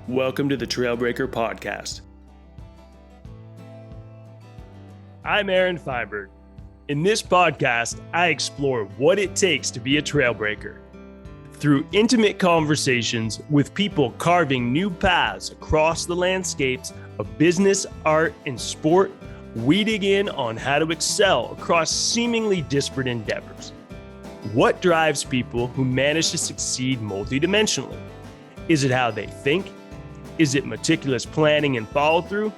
Welcome to the Trailbreaker Podcast. I'm Aaron Feinberg. In this podcast, I explore what it takes to be a trailbreaker. Through intimate conversations with people carving new paths across the landscapes of business, art, and sport, we dig in on how to excel across seemingly disparate endeavors. What drives people who manage to succeed multidimensionally? Is it how they think? Is it meticulous planning and follow-through?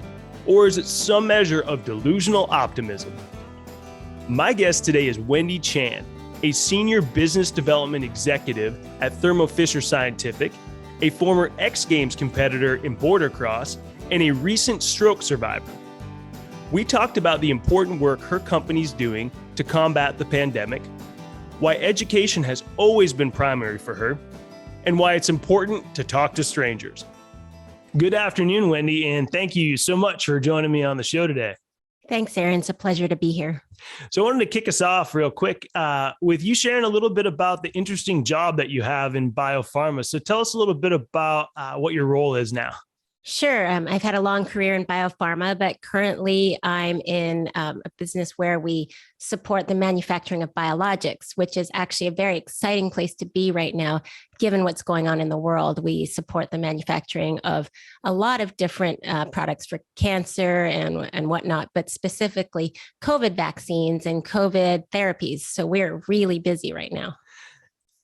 Or is it some measure of delusional optimism? My guest today is Wendy Chan, a senior business development executive at Thermo Fisher Scientific, a former X Games competitor in border cross, and a recent stroke survivor. We talked about the important work her company's doing to combat the pandemic, why education has always been primary for her, and why it's important to talk to strangers. Good afternoon, Wendy, and thank you so much for joining me on the show today. Thanks, Aaron. It's a pleasure to be here. So I wanted to kick us off real quick with you sharing a little bit about the interesting job that you have in biopharma. So tell us a little bit about what your role is now. Sure. I've had a long career in biopharma, but currently I'm in a business where we support the manufacturing of biologics, which is actually a very exciting place to be right now, given what's going on in the world. We support the manufacturing of a lot of different products for cancer and whatnot, but specifically COVID vaccines and COVID therapies. So we're really busy right now.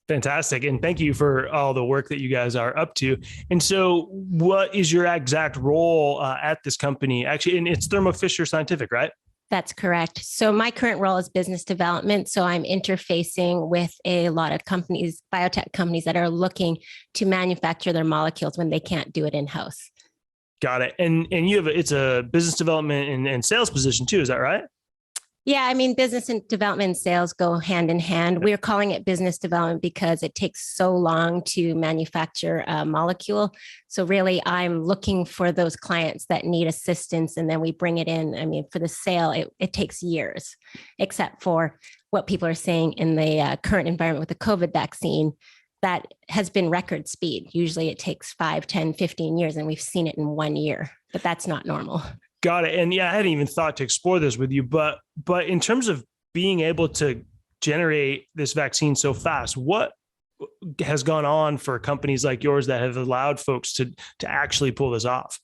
Fantastic. And thank you for all the work that you guys are up to. And so what is your exact role at this company? Actually, and it's Thermo Fisher Scientific, right? That's correct. So my current role is business development. So I'm interfacing with a lot of companies, biotech companies that are looking to manufacture their molecules when they can't do it in-house. Got it. And you have it's a business development and sales position too. Is that right? Yeah, I mean, business and development and sales go hand in hand. We're calling it business development because it takes so long to manufacture a molecule. So really, I'm looking for those clients that need assistance, and then we bring it in. I mean, for the sale, it takes years, except for what people are saying in the current environment with the COVID vaccine. That has been record speed. Usually it takes 5, 10, 15 years, and we've seen it in 1 year, but that's not normal. Got it. And yeah, I hadn't even thought to explore this with you, but in terms of being able to generate this vaccine so fast, what has gone on for companies like yours that have allowed folks to actually pull this off?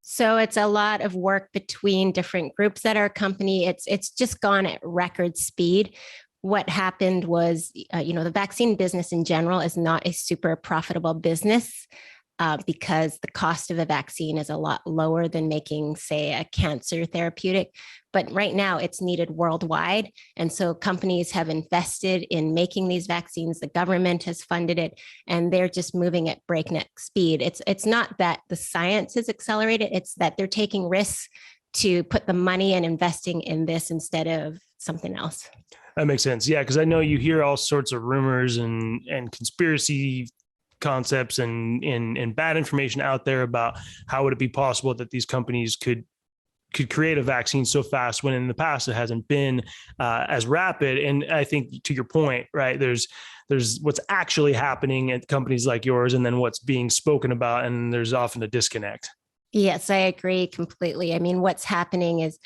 So it's a lot of work between different groups at our company. It's just gone at record speed. What happened was, the vaccine business in general is not a super profitable business. Because the cost of a vaccine is a lot lower than making, say, a cancer therapeutic. But right now it's needed worldwide. And so companies have invested in making these vaccines. The government has funded it, and they're just moving at breakneck speed. It's not that the science is accelerated. It's that they're taking risks to put the money and investing in this instead of something else. That makes sense. Yeah, because I know you hear all sorts of rumors and conspiracy concepts and bad information out there about how would it be possible that these companies could create a vaccine so fast when in the past it hasn't been as rapid. And I think to your point, right, there's what's actually happening at companies like yours and then what's being spoken about, and there's often a disconnect. Yes, I agree completely. I mean, what's happening is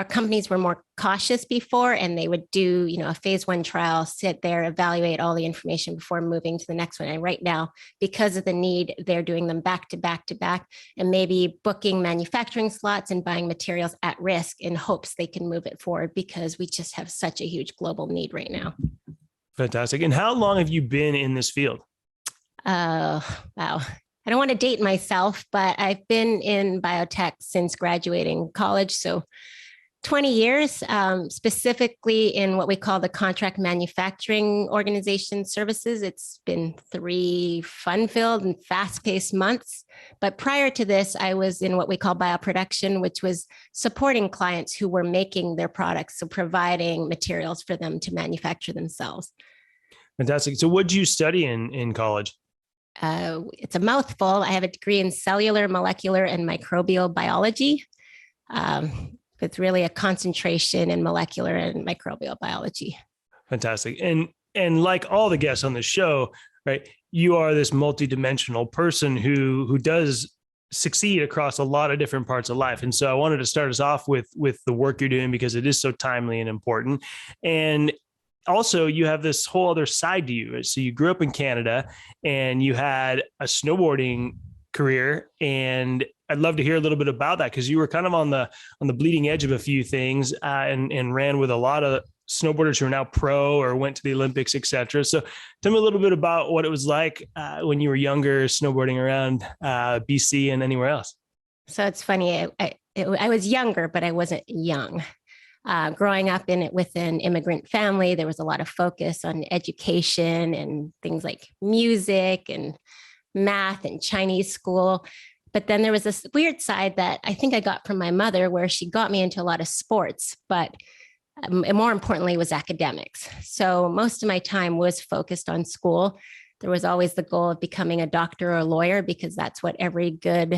companies were more cautious before, and they would do, a phase 1 trial, sit there, evaluate all the information before moving to the next one. And right now, because of the need, they're doing them back to back to back, and maybe booking manufacturing slots and buying materials at risk in hopes they can move it forward because we just have such a huge global need right now. Fantastic. And how long have you been in this field? Wow. I don't want to date myself, but I've been in biotech since graduating college. So 20 years, specifically in what we call the contract manufacturing organization services. It's been 3 fun-filled and fast-paced months. But prior to this, I was in what we call bioproduction, which was supporting clients who were making their products, so providing materials for them to manufacture themselves. Fantastic. So what did you study in college? It's a mouthful. I have a degree in cellular, molecular, and microbial biology. It's really a concentration in molecular and microbial biology. Fantastic. And like all the guests on the show, right, you are this multidimensional person who does succeed across a lot of different parts of life. And so I wanted to start us off with the work you're doing because it is so timely and important. And also you have this whole other side to you. So you grew up in Canada and you had a snowboarding career, and I'd love to hear a little bit about that because you were kind of on the bleeding edge of a few things, and ran with a lot of snowboarders who are now pro or went to the Olympics, et cetera. So tell me a little bit about what it was like when you were younger, snowboarding around BC and anywhere else. So it's funny. I was younger, but I wasn't young. Growing up with an immigrant family, there was a lot of focus on education and things like music and math and Chinese school. But then there was this weird side that I think I got from my mother where she got me into a lot of sports, but more importantly was academics. So most of my time was focused on school. There was always the goal of becoming a doctor or a lawyer because that's what every good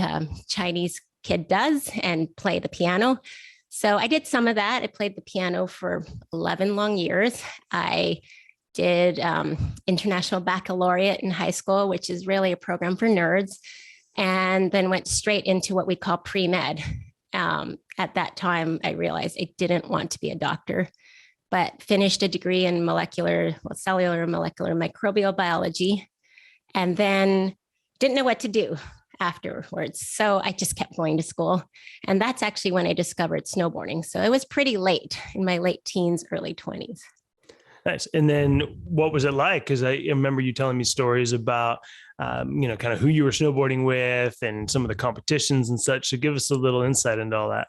Chinese kid does, and play the piano. So I did some of that. I played the piano for 11 long years. I did International Baccalaureate in high school, which is really a program for nerds, and then went straight into what we call pre-med. At that time, I realized I didn't want to be a doctor, but finished a degree in cellular and molecular microbial biology, and then didn't know what to do afterwards. So I just kept going to school. And that's actually when I discovered snowboarding. So it was pretty late, in my late teens, early 20s. Nice. And then what was it like? Because I remember you telling me stories about, kind of who you were snowboarding with and some of the competitions and such. So give us a little insight into all that.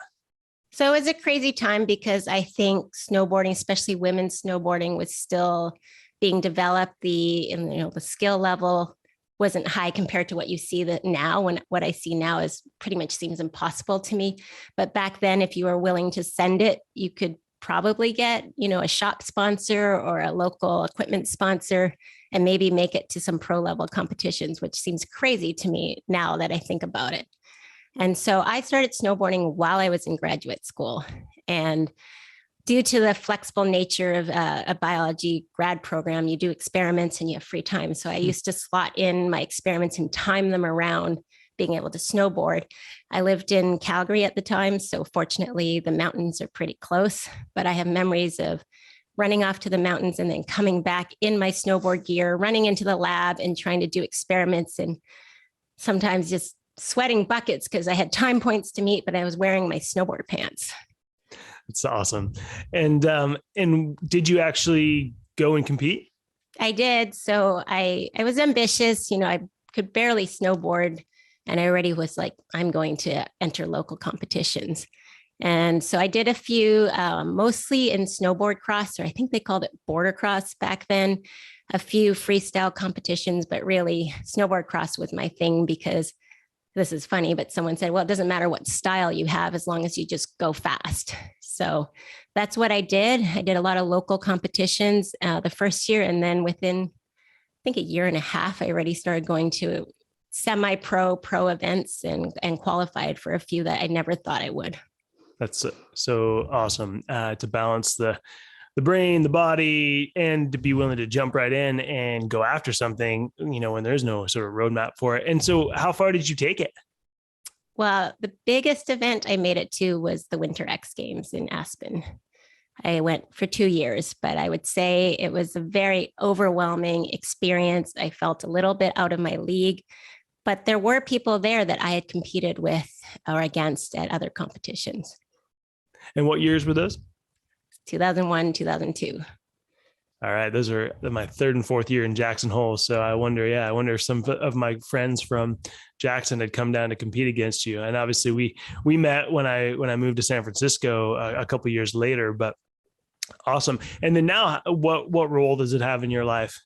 So it was a crazy time because I think snowboarding, especially women's snowboarding, was still being developed. The skill level wasn't high compared to what you see that now. When what I see now is pretty much seems impossible to me. But back then, if you were willing to send it, you could probably get, a shop sponsor or a local equipment sponsor and maybe make it to some pro level competitions, which seems crazy to me now that I think about it. And so I started snowboarding while I was in graduate school. And due to the flexible nature of a biology grad program, you do experiments and you have free time. So I used to slot in my experiments and time them around being able to snowboard. I lived in Calgary at the time, so fortunately the mountains are pretty close, but I have memories of running off to the mountains and then coming back in my snowboard gear, running into the lab and trying to do experiments, and sometimes just sweating buckets because I had time points to meet, but I was wearing my snowboard pants. It's awesome. And did you actually go and compete? I did. So I was ambitious. I could barely snowboard, and I already was like, I'm going to enter local competitions. And so I did a few, mostly in snowboard cross, or I think they called it border cross back then, a few freestyle competitions, but really snowboard cross was my thing because this is funny, but someone said, well, it doesn't matter what style you have as long as you just go fast. So that's what I did. I did a lot of local competitions the first year. And then within, I think, a year and a half, I already started going to semi-pro, pro events and qualified for a few that I never thought I would. That's so awesome to balance the brain, the body, and to be willing to jump right in and go after something, when there's no sort of roadmap for it. And so how far did you take it? Well, the biggest event I made it to was the Winter X Games in Aspen. I went for 2 years, but I would say it was a very overwhelming experience. I felt a little bit out of my league, but there were people there that I had competed with or against at other competitions. And what years were those? 2001, 2002. All right. Those are my third and fourth year in Jackson Hole. So I wonder if some of my friends from Jackson had come down to compete against you. And obviously we met when I moved to San Francisco a couple of years later, but awesome. And then now what role does it have in your life?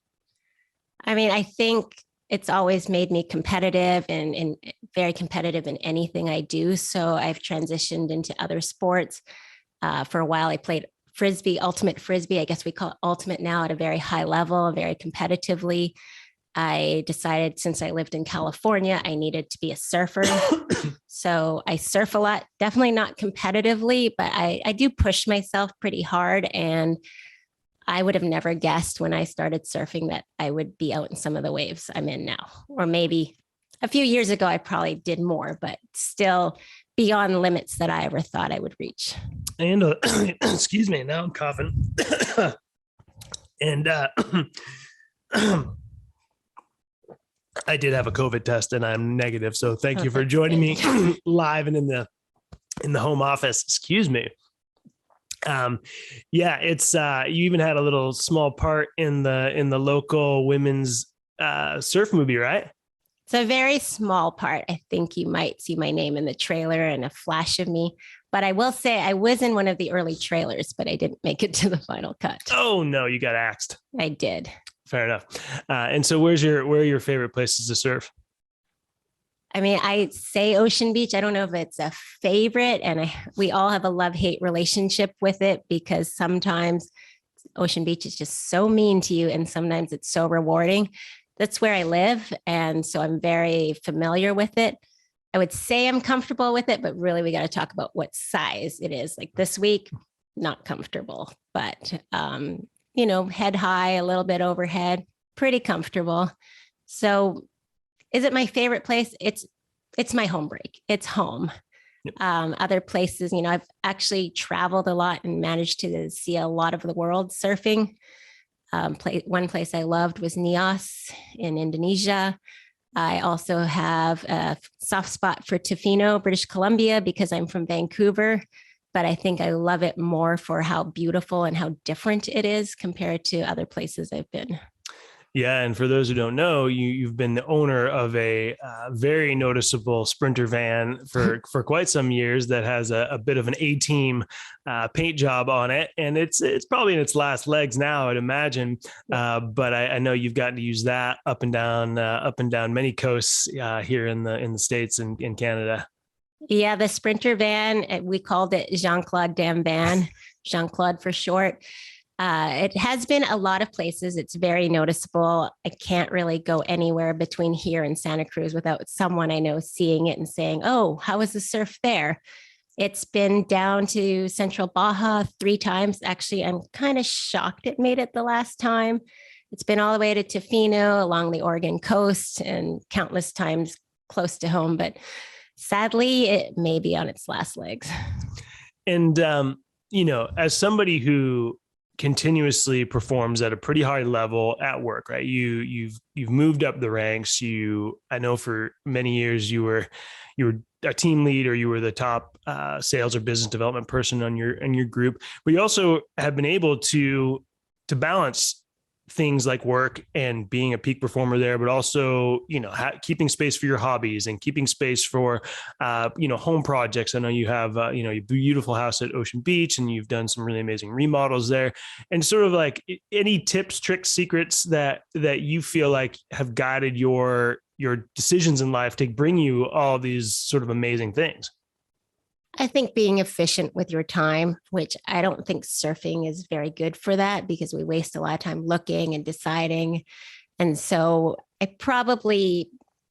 I mean, I think it's always made me competitive and very competitive in anything I do. So I've transitioned into other sports. For a while, I played ultimate Frisbee. I guess we call it ultimate now, at a very high level, very competitively. I decided, since I lived in California, I needed to be a surfer. So I surf a lot, definitely not competitively, but I do push myself pretty hard. And I would have never guessed when I started surfing that I would be out in some of the waves I'm in now. Or maybe a few years ago, I probably did more, but still beyond limits that I ever thought I would reach. And excuse me, now I'm coughing. And I did have a COVID test and I'm negative. So thank you for joining me live and in the home office. Excuse me. Yeah, it's you even had a little small part in the local women's surf movie, right? It's a very small part. I think you might see my name in the trailer and a flash of me. But I will say I was in one of the early trailers, but I didn't make it to the final cut. Oh no, you got axed. I did. Fair enough. And so where are your favorite places to surf? I mean, I say Ocean Beach. I don't know if it's a favorite, and we all have a love-hate relationship with it because sometimes Ocean Beach is just so mean to you, and sometimes it's so rewarding. That's where I live, and so I'm very familiar with it. I would say I'm comfortable with it, but really we got to talk about what size it is. Like this week, not comfortable, but head high, a little bit overhead, pretty comfortable. So is it my favorite place? It's my home break. It's home. Yep. Other places, I've actually traveled a lot and managed to see a lot of the world surfing. One place I loved was Nias in Indonesia. I also have a soft spot for Tofino, British Columbia, because I'm from Vancouver. But I think I love it more for how beautiful and how different it is compared to other places I've been. Yeah, and for those who don't know, you've been the owner of a very noticeable Sprinter van for quite some years that has a bit of an A-team paint job on it, and it's probably in its last legs now, I'd imagine. But I know you've gotten to use that up and down many coasts here in the States and in Canada. Yeah, the Sprinter van, we called it Jean-Claude Dam Van, Jean-Claude for short. It has been a lot of places. It's very noticeable. I can't really go anywhere between here and Santa Cruz without someone I know seeing it and saying, oh, how is the surf there? It's been down to Central Baja 3 times. Actually, I'm kind of shocked it made it the last time. It's been all the way to Tofino along the Oregon coast and countless times close to home. But sadly, it may be on its last legs. And, as somebody who continuously performs at a pretty high level at work, right? You've moved up the ranks. I know for many years you were a team lead, or you were the top sales or business development person on your group, but you also have been able to balance things like work and being a peak performer there, but also, keeping space for your hobbies and keeping space for, home projects. I know you have, a beautiful house at Ocean Beach, and you've done some really amazing remodels there. And sort of like any tips, tricks, secrets that you feel like have guided your decisions in life to bring you all these sort of amazing things. I think being efficient with your time, which I don't think surfing is very good for that because we waste a lot of time looking and deciding. And so I probably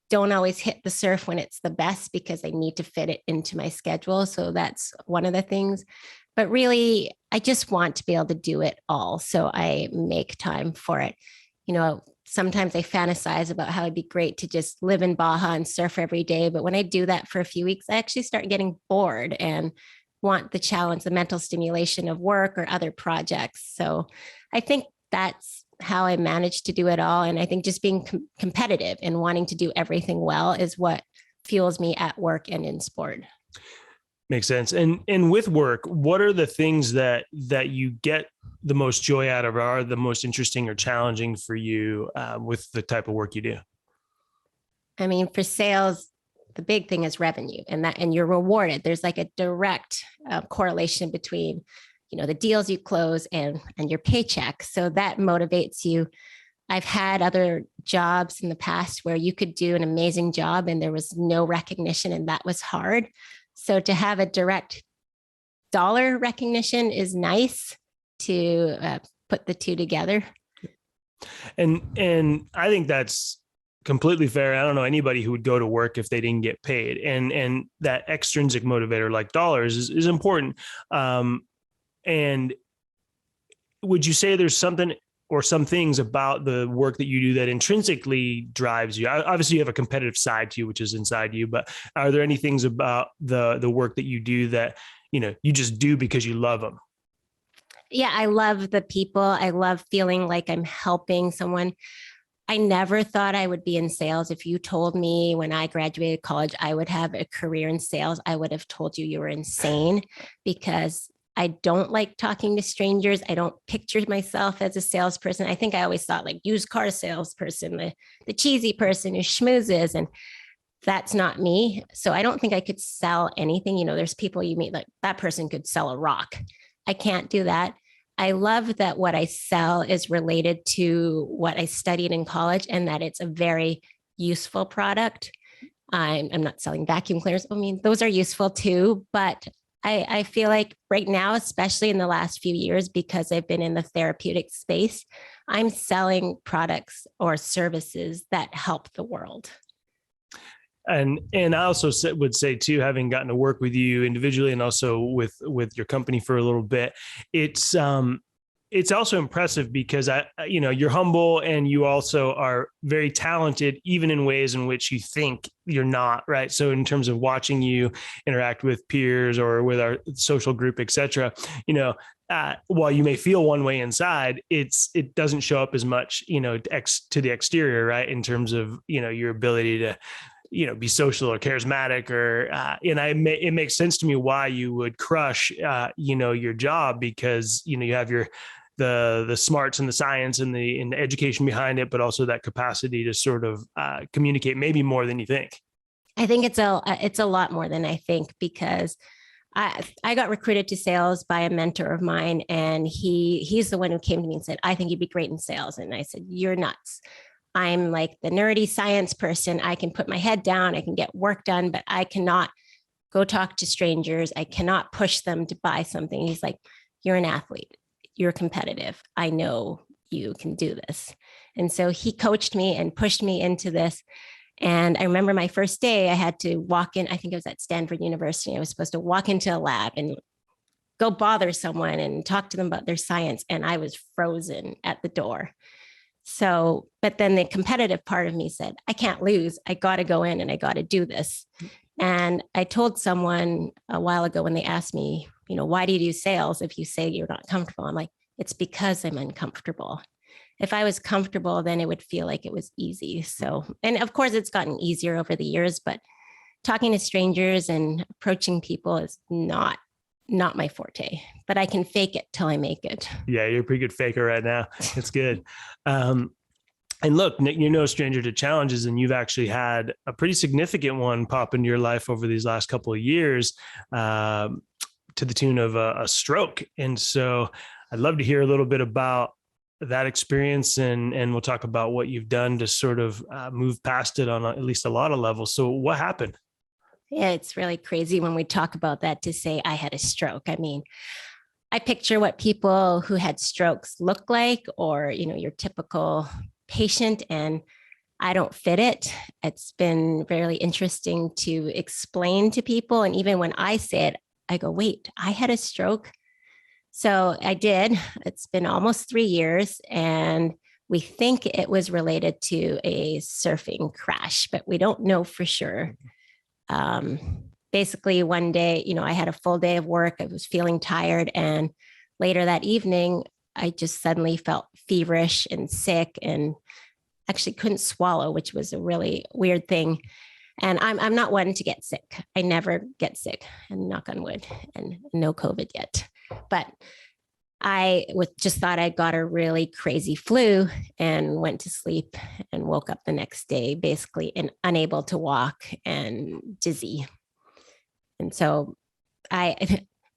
don't always hit the surf when it's the best because I need to fit it into my schedule. So that's one of the things. But really, I just want to be able to do it all. So I make time for it. Sometimes I fantasize about how it'd be great to just live in Baja and surf every day. But when I do that for a few weeks, I actually start getting bored and want the challenge, the mental stimulation of work or other projects. So I think that's how I managed to do it all. And I think just being competitive and wanting to do everything well is what fuels me at work and in sport. Makes sense. And with work, what are the things that you get the most joy out of, or are the most interesting or challenging for you with the type of work you do? I mean, for sales, the big thing is revenue, and you're rewarded. There's like a direct correlation between, the deals you close and your paycheck. So that motivates you. I've had other jobs in the past where you could do an amazing job and there was no recognition, and that was hard. So to have a direct dollar recognition is nice to put the two together. And I think that's completely fair. I don't know anybody who would go to work if they didn't get paid, and that extrinsic motivator like dollars is important. And would you say there's something or some things about the work that you do that intrinsically drives you? Obviously, you have a competitive side to you, which is inside you, but are there any things about the work that you do that, you just do because you love them? Yeah, I love the people. I love feeling like I'm helping someone. I never thought I would be in sales. If you told me when I graduated college I would have a career in sales, I would have told you you were insane, because I don't like talking to strangers. I don't picture myself as a salesperson. I think I always thought like used car salesperson, the cheesy person who schmoozes, and that's not me. So I don't think I could sell anything. There's people you meet like that person could sell a rock. I can't do that. I love that what I sell is related to what I studied in college and that it's a very useful product. I'm not selling vacuum cleaners. I mean, those are useful too, but I feel like right now, especially in the last few years, because I've been in the therapeutic space, I'm selling products or services that help the world. And I also would say too, having gotten to work with you individually and also with your company for a little bit, it's also impressive because you're humble and you also are very talented, even in ways in which you think you're not, right? So in terms of watching you interact with peers or with our social group, et cetera, while you may feel one way inside, it doesn't show up as much, to the exterior, right? In terms of, your ability to, be social or charismatic it makes sense to me why you would crush, your job, because, you have the smarts and the science and the education behind it, but also that capacity to sort of communicate maybe more than you think. I think it's a lot more than I think, because I got recruited to sales by a mentor of mine, and he's the one who came to me and said, I think you'd be great in sales. And I said, you're nuts. I'm like the nerdy science person. I can put my head down, I can get work done, but I cannot go talk to strangers. I cannot push them to buy something. He's like, you're an athlete. You're competitive. I know you can do this. And so he coached me and pushed me into this. And I remember my first day, I had to walk in. I think it was at Stanford University. I was supposed to walk into a lab and go bother someone and talk to them about their science. And I was frozen at the door. So, but then the competitive part of me said, I can't lose. I got to go in and I got to do this. And I told someone a while ago when they asked me, why do you do sales if you say you're not comfortable? I'm like, it's because I'm uncomfortable. If I was comfortable, then it would feel like it was easy. So, and of course it's gotten easier over the years, but talking to strangers and approaching people is not my forte, but I can fake it till I make it. Yeah, you're a pretty good faker right now. It's good. And look, Nick, you're no stranger to challenges, and you've actually had a pretty significant one pop into your life over these last couple of years, to the tune of a stroke. And so I'd love to hear a little bit about that experience, and we'll talk about what you've done to sort of move past it on at least a lot of levels. So what happened? Yeah, it's really crazy when we talk about that, to say I had a stroke. I mean, I picture what people who had strokes look like, or, your typical patient, and I don't fit it. It's been really interesting to explain to people. And even when I say it, I go, wait, I had a stroke. So I did. It's been almost 3 years, and we think it was related to a surfing crash, but we don't know for sure. Basically one day, I had a full day of work. I was feeling tired. And later that evening, I just suddenly felt feverish and sick and actually couldn't swallow, which was a really weird thing. And I'm not one to get sick. I never get sick, and knock on wood, and no COVID yet. But I just thought I got a really crazy flu and went to sleep and woke up the next day basically unable to walk and dizzy. And so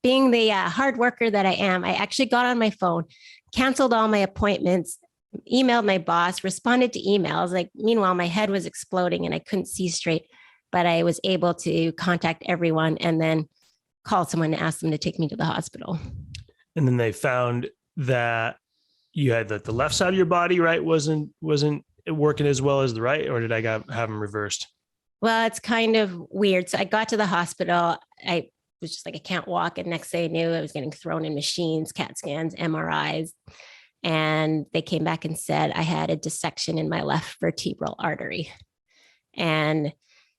being the hard worker that I am, I actually got on my phone, canceled all my appointments, emailed my boss, responded to emails. Like, meanwhile, my head was exploding and I couldn't see straight, but I was able to contact everyone and then call someone and ask them to take me to the hospital. And then they found that you had the left side of your body, right, wasn't working as well as the right, or did I have them reversed? Well, it's kind of weird. So I got to the hospital. I was just like, I can't walk. And next thing I knew, I was getting thrown in machines, CAT scans, MRIs. And they came back and said I had a dissection in my left vertebral artery. And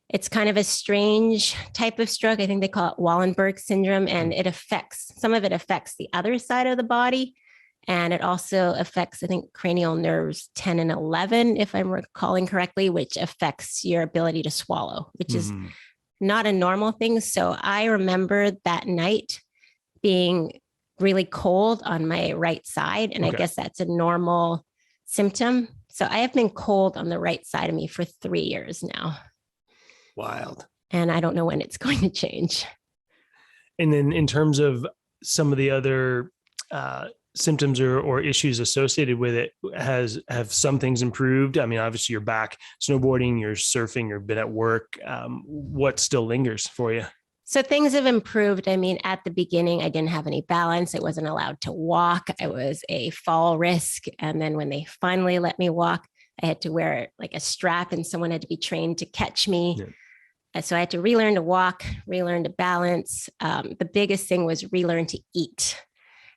it's kind of a strange type of stroke. I think they call it Wallenberg Syndrome, and some of it affects the other side of the body. And it also affects, I think, cranial nerves 10 and 11, if I'm recalling correctly, which affects your ability to swallow, which is not a normal thing. So I remember that night being really cold on my right side. And I guess that's a normal symptom. So I have been cold on the right side of me for 3 years now. Wild. And I don't know when it's going to change. And then in terms of some of the other symptoms or issues associated with it, have some things improved? I mean, obviously you're back snowboarding, you're surfing, you've been at work. What still lingers for you? So things have improved. I mean, at the beginning, I didn't have any balance. I wasn't allowed to walk. I was a fall risk. And then when they finally let me walk, I had to wear like a strap and someone had to be trained to catch me. Yeah. So I had to relearn to walk, relearn to balance. The biggest thing was relearn to eat.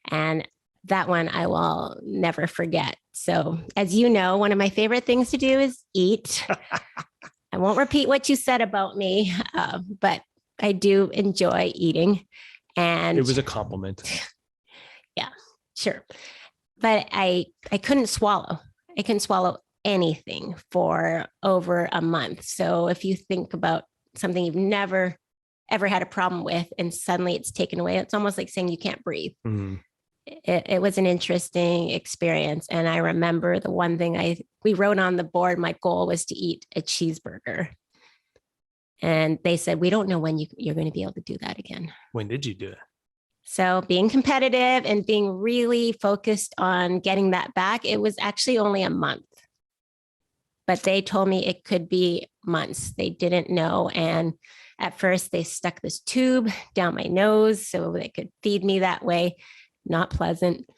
And that one I will never forget. So as you know, one of my favorite things to do is eat. I won't repeat what you said about me, but I do enjoy eating. And it was a compliment. Yeah, sure. But I couldn't swallow. I couldn't swallow anything for over a month. So if you think about something you've never, ever had a problem with, and suddenly it's taken away, it's almost like saying you can't breathe. It was an interesting experience. And I remember the one thing we wrote on the board, my goal was to eat a cheeseburger. And they said, we don't know when you're going to be able to do that again. When did you do it? So being competitive and being really focused on getting that back, it was actually only a month. But they told me it could be months. They didn't know. And at first they stuck this tube down my nose so they could feed me that way. Not pleasant.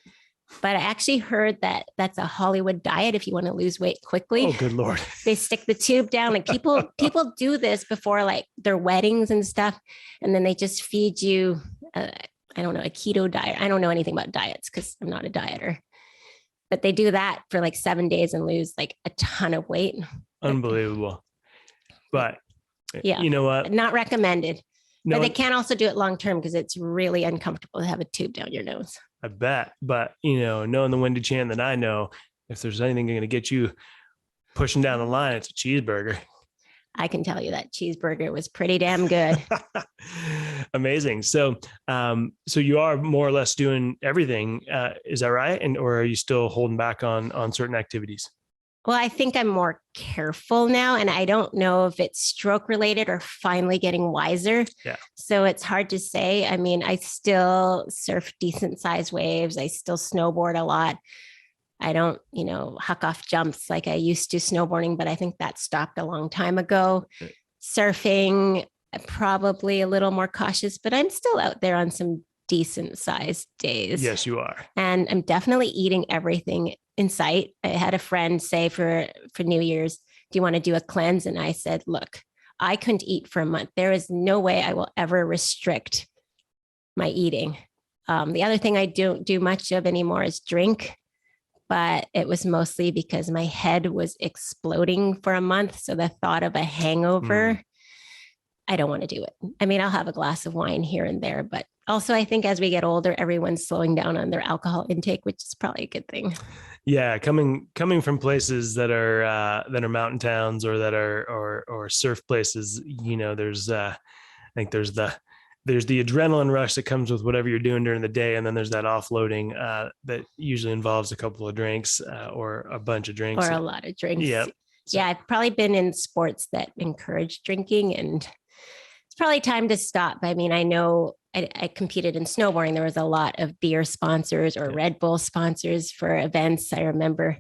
But I actually heard that that's a Hollywood diet if you want to lose weight quickly. Oh, good Lord. They stick the tube down. Like people do this before like their weddings and stuff. And then they just feed you, I don't know, a keto diet. I don't know anything about diets because I'm not a dieter. But they do that for like 7 days and lose like a ton of weight. Unbelievable. But yeah, you know what? Not recommended. No, but they can also do it long-term because it's really uncomfortable to have a tube down your nose. I bet. But, knowing the Wendy Chan that I know, if there's anything going to get you pushing down the line, it's a cheeseburger. I can tell you that cheeseburger was pretty damn good. Amazing. So you are more or less doing everything. Is that right? Or are you still holding back on certain activities? Well, I think I'm more careful now, and I don't know if it's stroke related or finally getting wiser. Yeah. So it's hard to say. I mean, I still surf decent sized waves. I still snowboard a lot. I don't, huck off jumps like I used to snowboarding, but I think that stopped a long time ago. Right. Surfing, probably a little more cautious, but I'm still out there on some decent sized days. Yes, you are. And I'm definitely eating everything in sight. I had a friend say for New Year's, do you want to do a cleanse? And I said, look, I couldn't eat for a month. There is no way I will ever restrict my eating. The other thing I don't do much of anymore is drink, but it was mostly because my head was exploding for a month. So the thought of a hangover, I don't want to do it. I mean, I'll have a glass of wine here and there, but also I think as we get older, everyone's slowing down on their alcohol intake, which is probably a good thing. Yeah, coming from places that are mountain towns or that are or surf places, there's I think there's the adrenaline rush that comes with whatever you're doing during the day, and then there's that offloading that usually involves a couple of drinks or a bunch of drinks or a lot of drinks. Yeah. So. Yeah, I've probably been in sports that encourage drinking, and it's probably time to stop. I mean, I know I competed in snowboarding. There was a lot of beer sponsors or Red Bull sponsors for events. I remember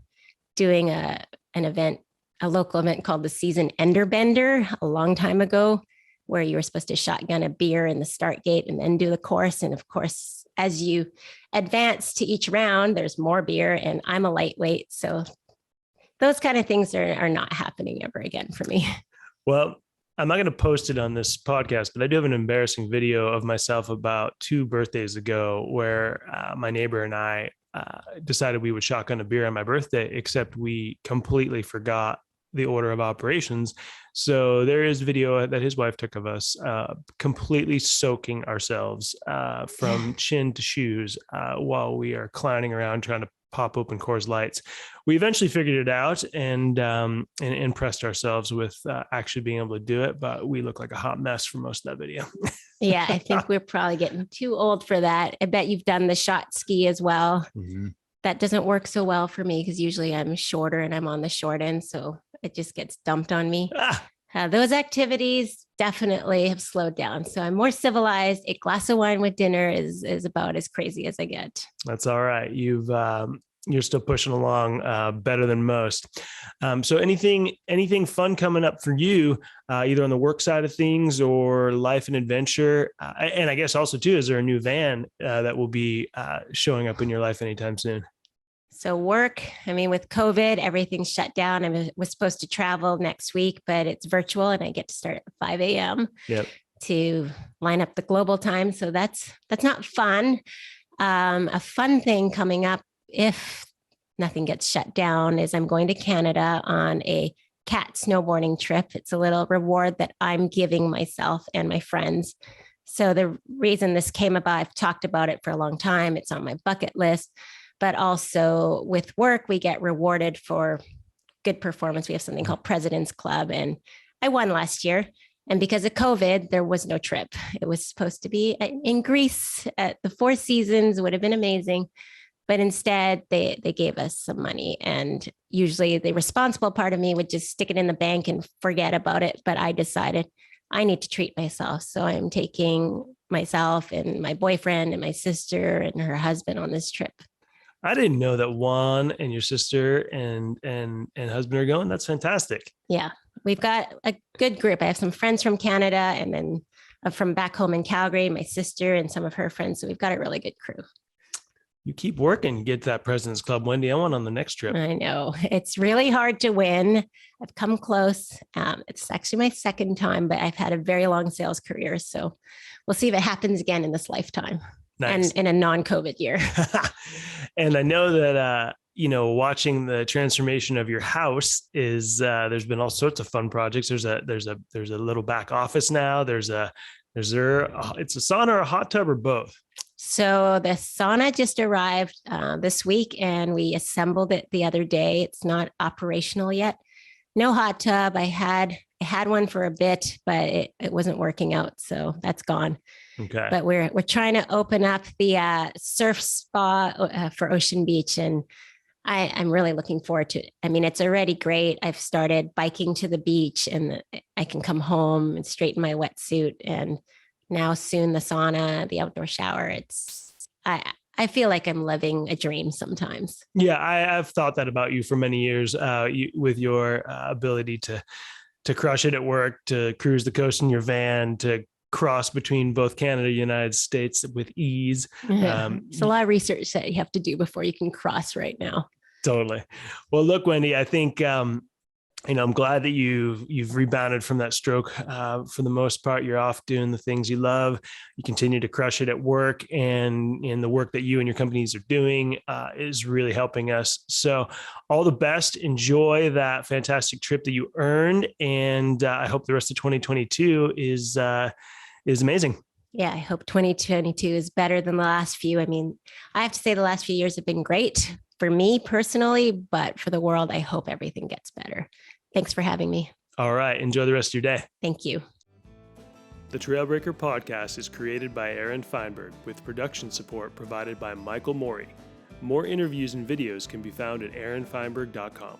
doing an event, a local event called the Season Ender Bender a long time ago, where you were supposed to shotgun a beer in the start gate and then do the course. And of course, as you advance to each round, there's more beer, and I'm a lightweight. So those kind of things are not happening ever again for me. Well, I'm not going to post it on this podcast, but I do have an embarrassing video of myself about 2 birthdays ago where my neighbor and I decided we would shotgun a beer on my birthday, except we completely forgot the order of operations. So there is video that his wife took of us completely soaking ourselves from chin to shoes while we are clowning around trying to pop open Coors Lights. We eventually figured it out and impressed ourselves with actually being able to do it, but we look like a hot mess for most of that video. Yeah, I think we're probably getting too old for that. I bet you've done the shot ski as well. Mm-hmm. That doesn't work so well for me because usually I'm shorter and I'm on the short end, so it just gets dumped on me. Those activities definitely have slowed down. So I'm more civilized. A glass of wine with dinner is about as crazy as I get. That's all right. You're still pushing along better than most. So anything fun coming up for you, either on the work side of things or life and adventure? And I guess also too, is there a new van that will be showing up in your life anytime soon? So work, I mean, with COVID, everything's shut down. I was supposed to travel next week, but it's virtual and I get to start at 5 a.m. Yep. to line up the global time. So that's not fun. A fun thing coming up, if nothing gets shut down, is I'm going to Canada on a cat snowboarding trip. It's a little reward that I'm giving myself and my friends. So the reason this came about, I've talked about it for a long time. It's on my bucket list. But also with work, we get rewarded for good performance. We have something called President's Club, and I won last year. And because of COVID, there was no trip. It was supposed to be in Greece at the Four Seasons. It would have been amazing. But instead, they gave us some money. And usually the responsible part of me would just stick it in the bank and forget about it. But I decided I need to treat myself. So I'm taking myself and my boyfriend and my sister and her husband on this trip. I didn't know that Juan and your sister and husband are going. That's fantastic. Yeah, we've got a good group. I have some friends from Canada and then from back home in Calgary, my sister and some of her friends. So we've got a really good crew. You keep working, get to that President's Club, Wendy. I want on the next trip. I know. It's really hard to win. I've come close. It's actually my second time, but I've had a very long sales career. So we'll see if it happens again in this lifetime. Nice. And in a non-COVID year. And I know that, watching the transformation of your house is, there's been all sorts of fun projects. There's a little back office now. It's a sauna or a hot tub or both? So the sauna just arrived this week and we assembled it the other day. It's not operational yet. No hot tub. I had one for a bit, but it wasn't working out. So that's gone. Okay. But we're trying to open up the surf spa for Ocean Beach. And I'm really looking forward to it. I mean, it's already great. I've started biking to the beach and I can come home and straighten my wetsuit. And now soon the sauna, the outdoor shower. I feel like I'm living a dream sometimes. Yeah, I've thought that about you for many years with your ability to crush it at work, to cruise the coast in your van, to cross between both Canada and the United States with ease. It's a lot of research that you have to do before you can cross right now. Totally. Well, look, Wendy, I think, I'm glad that you've rebounded from that stroke. For the most part, you're off doing the things you love. You continue to crush it at work, and in the work that you and your companies are doing is really helping us. So all the best. Enjoy that fantastic trip that you earned. And I hope the rest of 2022 is amazing. Yeah, I hope 2022 is better than the last few. I mean, I have to say the last few years have been great for me personally, but for the world, I hope everything gets better. Thanks for having me. All right. Enjoy the rest of your day. Thank you. The Trailbreaker podcast is created by Aaron Feinberg with production support provided by Michael Morey. More interviews and videos can be found at aaronfeinberg.com.